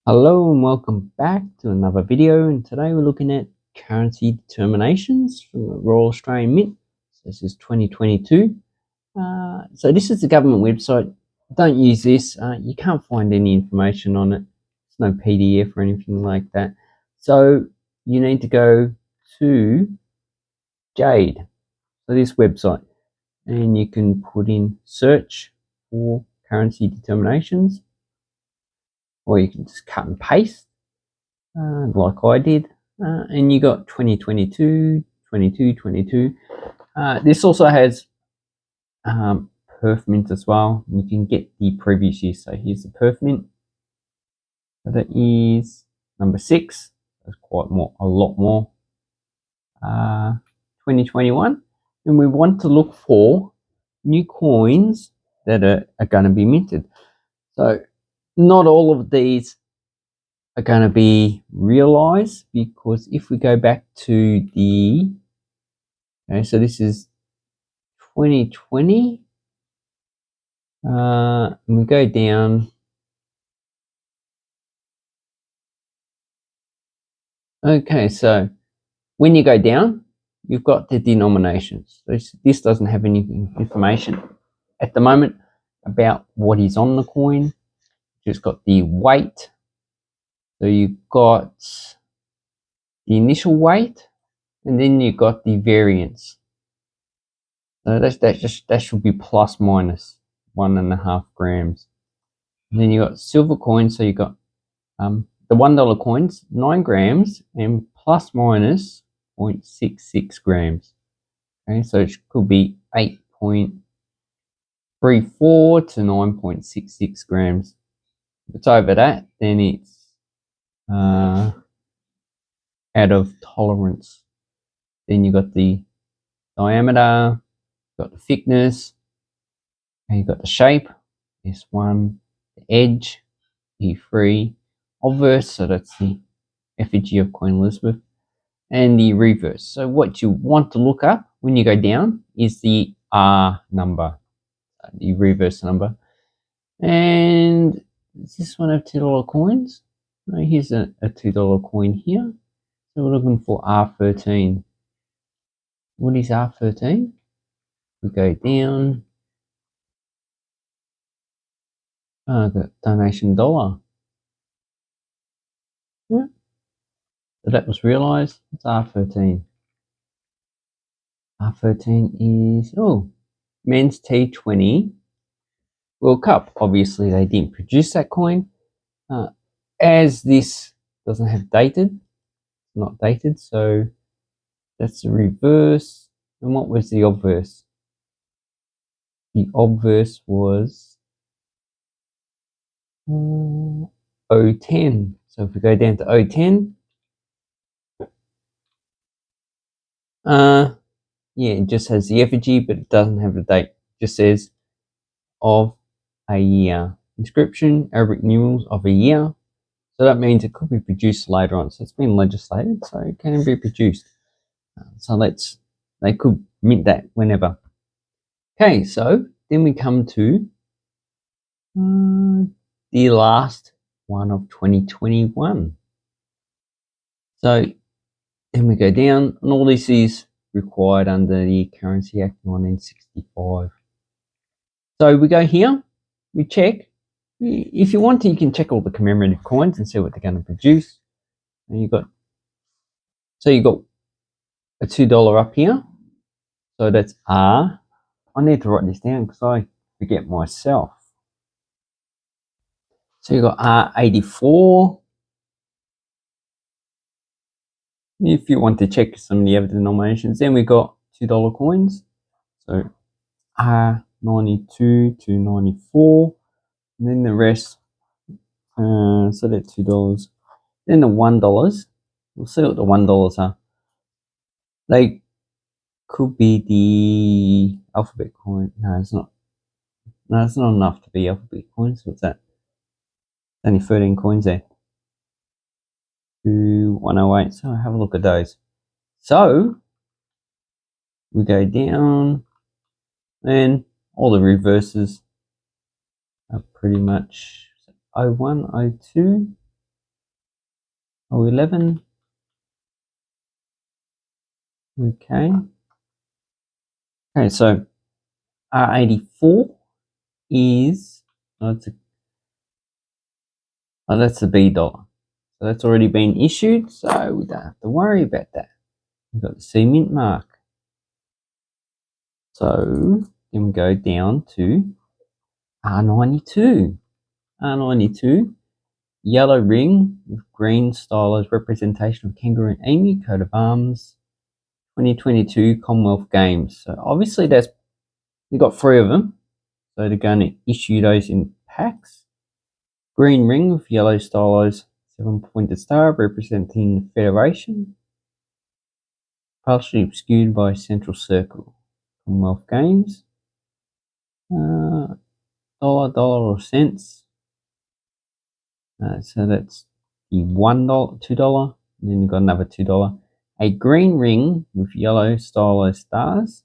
Hello and welcome back to another video, and today we're looking at currency determinations from the Royal Australian Mint. So this is 2022. So this is the government website. Don't use this. You can't find any information on it. It's no PDF or anything like that. So you need to go to Jade, so this website, and you can put in search for currency determinations, or you can just cut and paste. Like I did, and you got 2022, 22, 22. This also has Perth Mint as well. You can get the previous year. So here's the Perth Mint. So that is number 6. That's quite a lot more. 2021, and we want to look for new coins that are going to be minted. So not all of these are going to be realized, because if we go back to the so this is 2020, and we go down. Okay, so when you go down, you've got the denominations. This doesn't have any information at the moment about what is on the coin. Just got the weight. So you've got the initial weight, and then you've got the variance. So that should be plus minus 1.5 grams. And then you got silver coins. So you got the $1 coins, 9 grams, and plus minus 0.66 grams. Okay, so it could be 8.34 to 9.66 grams. If it's over that, then it's out of tolerance. Then you got the diameter, got the thickness, and you got the shape. S1, the edge, E3, obverse, so that's the effigy of Queen Elizabeth, and the reverse. So what you want to look up when you go down is the R number, the reverse number. And does this one have $2 coins? No, here's a $2 coin here. So we're looking for R13. What is R13? We go down. I've got donation dollar. Yeah. So that was realized. It's R13. R13 is, men's T20 World Cup. Obviously, they didn't produce that coin. As this doesn't have dated, it's not dated, so that's the reverse. And what was the obverse? The obverse was 010. So if we go down to 010, it just has the effigy, but it doesn't have the date. It just says of a year. Inscription, Arabic numerals of a year. So that means it could be produced later on. So it's been legislated, so it can be produced. So they could mint that whenever. Okay, so then we come to the last one of 2021. So then we go down, and all this is required under the Currency Act 1965. So we go here, we check. If you want to, you can check all the commemorative coins and see what they're going to produce. And you got a $2 up here. So that's R. I need to write this down because I forget myself. So you got R84. If you want to check some of the other denominations, then we got $2 coins. So R92 to 94. And then the rest, so that's $2. Then the $1, we'll see what the $1 are. They could be the alphabet coin. No, it's not. No, it's not enough to be alphabet coins. What's that? Only 13 coins there. 108. So have a look at those. So we go down, and all the reverses are pretty much 01, 02. 011. Okay. Okay, so R84 is, that's a B dollar. So that's already been issued, so we don't have to worry about that. We've got the C mint mark. So then we go down to R92. R92, yellow ring with green stylized representation of kangaroo and emu, coat of arms, 2022 Commonwealth Games. So obviously they've got 3 of them. So they're going to issue those in packs. Green ring with yellow stylized 7-pointed star representing the Federation, partially obscured by a central circle. Commonwealth Games. Dollar or cents. So that's the $1, $2, and then you've got another $2. A green ring with yellow stylized stars.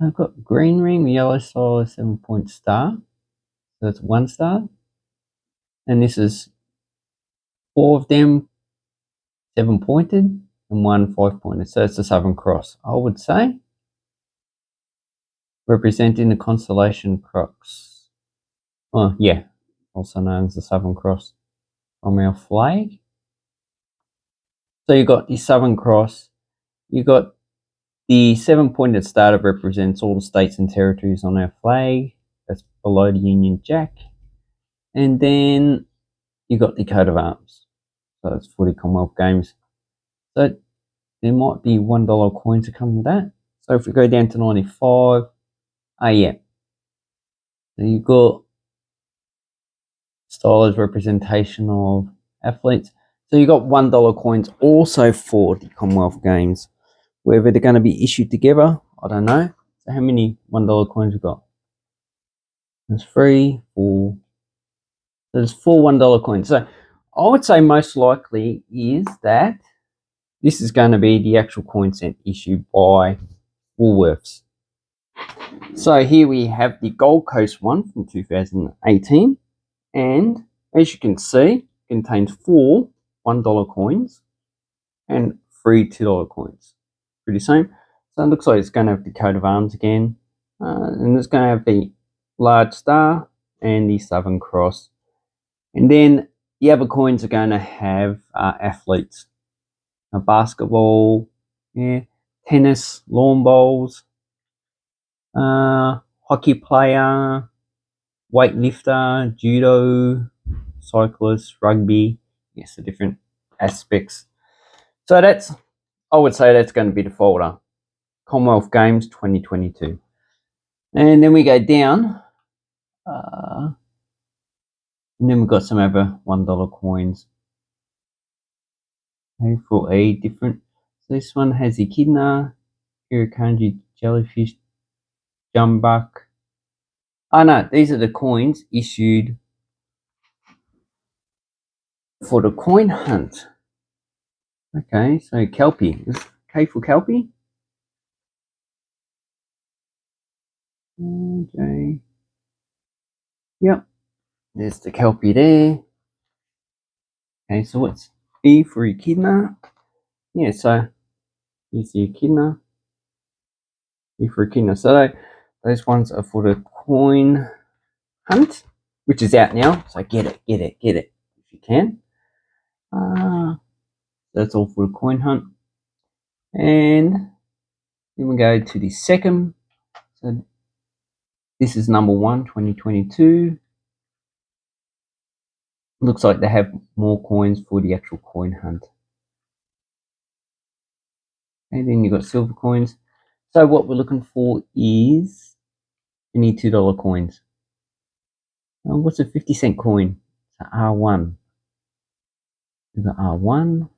I've got green ring, yellow stylized 7-point star. So that's 1 star. And this is 4 of them 7-pointed and 1 5-pointed. So it's the Southern Cross, I would say, representing the constellation Crux. Oh yeah, also known as the Southern Cross from our flag. So you've got the Southern Cross, you've got the 7-pointed star that represents all the states and territories on our flag. That's below the Union Jack. And then you got the coat of arms. So it's for the Commonwealth Games. So there might be $1 coins to come with that. So if we go down to 95, yeah. So you've got stylized representation of athletes. So you've got $1 coins also for the Commonwealth Games. Whether they're going to be issued together, I don't know. So how many $1 coins we've got? There's 3, 4. There's 4 $1 coins. So I would say most likely is that this is going to be the actual coin cent issued by Woolworths. So here we have the Gold Coast one from 2018. And as you can see, it contains 4 $1 coins and 3 $2 coins. Pretty same. So it looks like it's going to have the coat of arms again. And it's going to have the large star and the Southern Cross. And then the other coins are going to have athletes. Basketball, tennis, lawn bowls, hockey player, weightlifter, judo, cyclist, rugby. Yes, the different aspects. So I would say that's going to be the folder. Commonwealth Games 2022. And then we go down. And then we've got some other $1 coins. For a different. So this one has echidna, irukandji jellyfish, jumbuck. Oh no, these are the coins issued for the coin hunt. Okay, so Kelpie. Is K for Kelpie? J. Yep. There's the Kelpie there. Okay, so what's E for echidna? Yeah, so here's the echidna. E for echidna. So those ones are for the coin hunt, which is out now. So get it if you can. That's all for the coin hunt. And then we go to the second. So this is number 1, 2022. Looks like they have more coins for the actual coin hunt. And then you've got silver coins. So what we're looking for is any $2 coins. What's a 50-cent coin? It's an R1. We've got R1.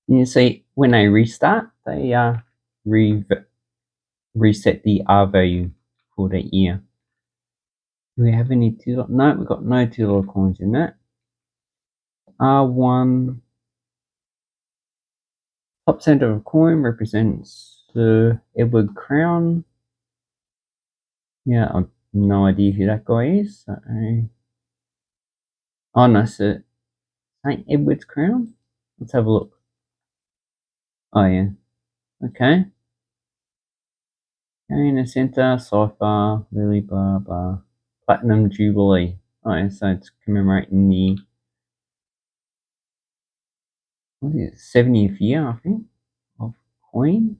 And you see, when they restart, they reset the R value for the year. Do we have any $2? No, we've got no $2 coins in that. R1. Top center of coin represents Sir Edward Crown. Yeah, I'm No idea who that guy is. So, oh no, so St. Edward's Crown. Let's have a look. Oh yeah. Okay. In the centre, cipher, lily, blah blah. Platinum Jubilee. Oh yeah, so it's commemorating the, what is it, 70th year, I think, of Queen.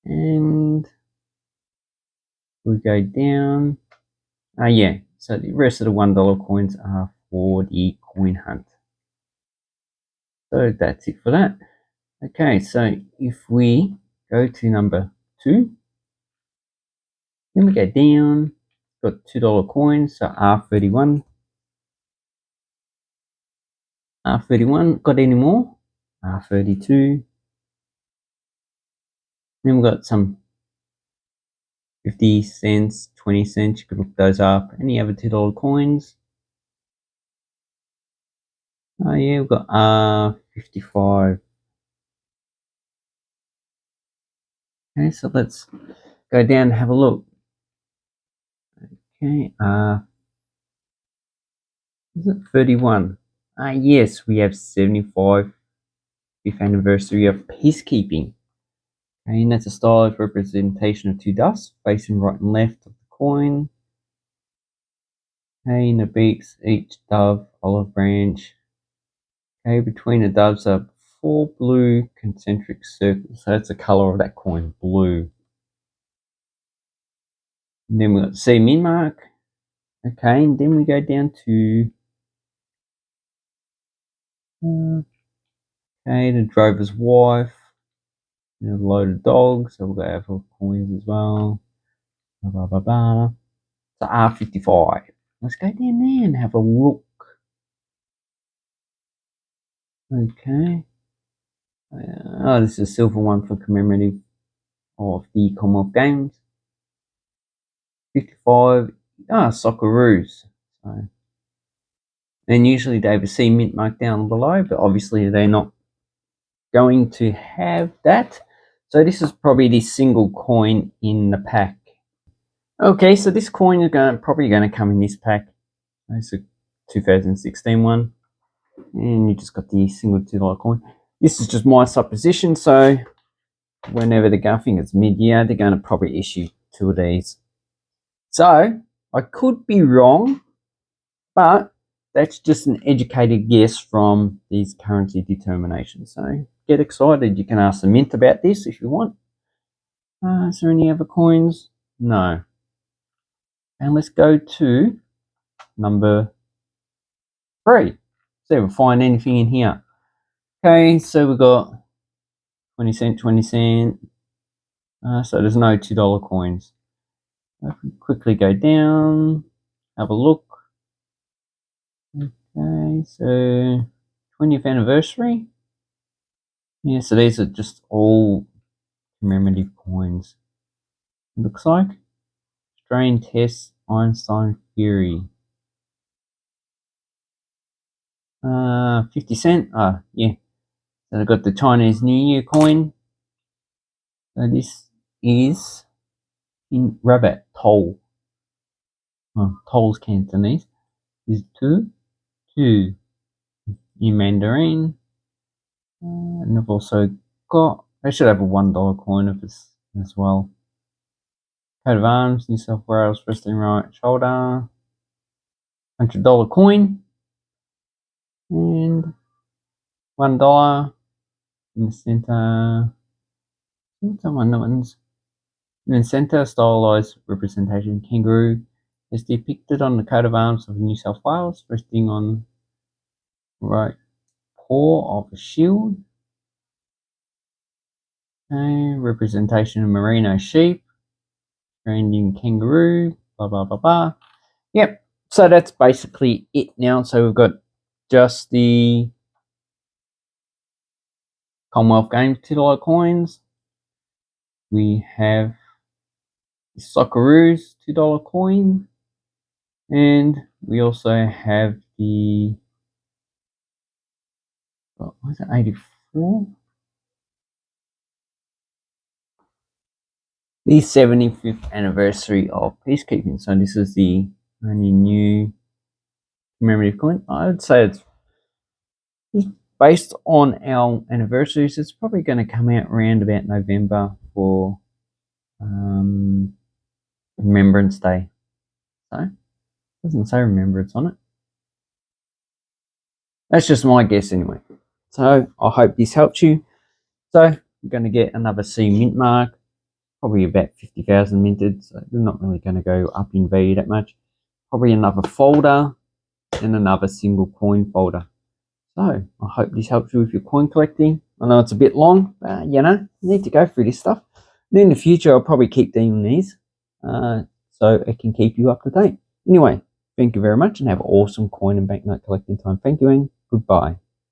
And we go down. Yeah, so the rest of the $1 coins are for the coin hunt. So that's it for that. Okay, so if we go to number 2, then we go down, got $2 coins, so R31. R31, got any more? R32. Then we've got some 50 cents, 20 cents, you could look those up. Any other $2 coins? Oh yeah, we've got R55. Okay, so let's go down and have a look. Okay, is it 31? Yes, we have 75th anniversary of Peacekeeping. Okay, and that's a stylized representation of two doves facing right and left of the coin. Okay, in the beaks, each dove, olive branch. Okay, between the doves are 4 blue concentric circles. So that's the color of that coin, blue. And then we've got the C min mark. Okay, and then we go down to okay, the drover's wife. And a load of dogs. So we'll go over coins as well. Blah, blah, blah, blah. So R55. Let's go down there and have a look. Okay. Oh, this is a silver one for commemorative of the Commonwealth Games. 55. Socceroos. So, and usually they have a C mint mark down below, but obviously they're not going to have that. So this is probably the single coin in the pack. Okay, so this coin is probably going to come in this pack. It's a 2016 one. And you just got the single $2 coin. This is just my supposition, so whenever they're going, I think it's mid-year, they're going to probably issue 2 of these. So I could be wrong, but that's just an educated guess from these currency determinations. So get excited. You can ask the Mint about this if you want. Is there any other coins? No. And let's go to number 3. See if we find anything in here. Okay, so we've got 20 cent, 20 cent. So there's no $2 coins. If we quickly go down, have a look. Okay, so 20th anniversary. Yeah, so these are just all commemorative coins. It looks like Australian Test, Einstein Theory. 50 cent. Yeah. So I've got the Chinese New Year coin. So this is in Rabat, Toll. Toll's Cantonese. Is 2. In Mandarin. And I've also got, they should have a $1 coin of this as well. Coat of arms, New South Wales, resting right shoulder. $100 coin. And $1 in the center. What's that one? That one's in the center, stylized representation kangaroo is depicted on the coat of arms of New South Wales, resting on right paw of a shield. Okay, representation of merino sheep, Australian kangaroo, blah blah blah blah. Yep, so that's basically it now. So we've got just the Commonwealth Games $2 coins. We have the Socceroos $2 coin. And we also have the, what was it, 84? the 75th anniversary of Peacekeeping. So this is the only new commemorative coin. I would say it's based on our anniversaries. It's probably going to come out around about November for Remembrance Day. So it doesn't say remembrance on it. That's just my guess anyway. So I hope this helps you. So I'm going to get another C mint mark, probably about 50,000 minted. So they're not really going to go up in value that much. Probably another folder and another single coin folder. So I hope this helps you with your coin collecting. I know it's a bit long, but you know, you need to go through this stuff. And in the future, I'll probably keep doing these so it can keep you up to date. Anyway, thank you very much and have an awesome coin and banknote collecting time. Thank you and goodbye.